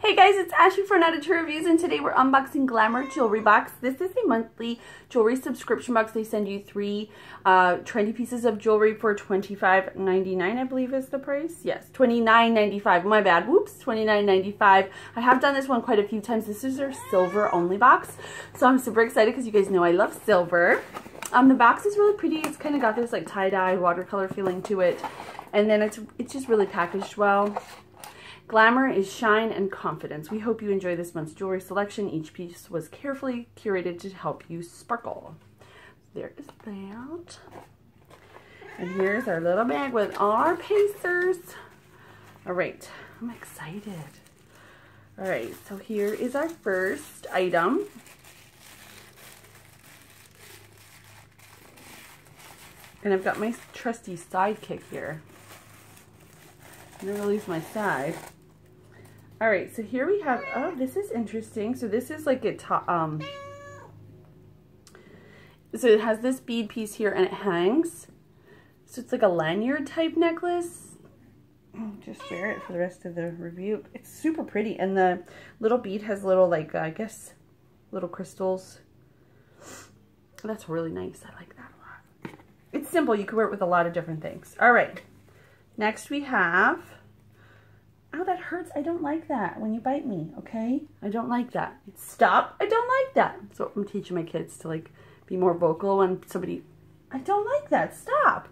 Hey guys, it's Asheli for Not a True Reviews, and today we're unboxing Glamour Jewelry Box. This is a monthly jewelry subscription box. They send you 3 trendy pieces of jewelry for $25.99, I believe is the price. Yes, $29.95. My bad. Whoops, $29.95. I have done this one quite a few times. This is their silver only box, so I'm super excited because you guys know I love silver. The box is really pretty. It's kind of got this like tie-dye watercolor feeling to it, and then it's just really packaged well. Glamour is shine and confidence. We hope you enjoy this month's jewelry selection. Each piece was carefully curated to help you sparkle. There is that. And here's our little bag with all our pacers. All right, I'm excited. All right, so here is our first item. And I've got my trusty sidekick here. I'm gonna release my side. All right, so here we have, oh, this is interesting. So this is like a top, so it has this bead piece here and it hangs. So it's like a lanyard type necklace. I'll just wear it for the rest of the review. It's super pretty. And the little bead has little, like, I guess, little crystals. That's really nice. I like that a lot. It's simple. You can wear it with a lot of different things. All right. Next we have, oh, that hurts. I don't like that when you bite me, okay? I don't like that. Stop. I don't like that. So I'm teaching my kids to like be more vocal when somebody, I don't like that. Stop.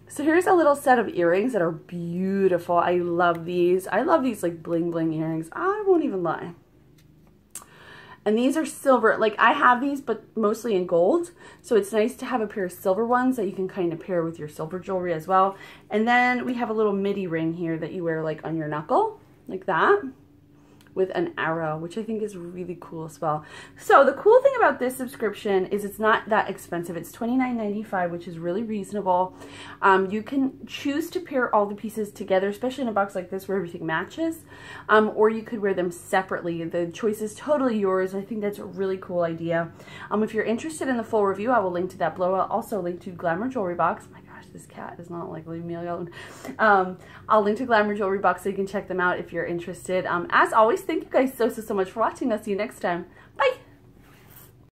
So here's a little set of earrings that are beautiful. I love these. I love these like bling bling earrings. I won't even lie. And these are silver. Like, I have these, but mostly in gold. So it's nice to have a pair of silver ones that you can kind of pair with your silver jewelry as well. And then we have a little midi ring here that you wear like on your knuckle, like that, with an arrow, which I think is really cool as well. So the cool thing about this subscription is it's not that expensive. It's $29.95, which is really reasonable. You can choose to pair all the pieces together, especially in a box like this where everything matches, or you could wear them separately. The choice is totally yours. I think that's a really cool idea. If you're interested in the full review, I will link to that below. I'll also link to Glamour Jewelry Box. Oh my gosh, this cat is not like leaving me alone. I'll link to Glamour Jewelry Box so you can check them out if you're interested. As always, thank you guys so much for watching. I'll see you next time. Bye!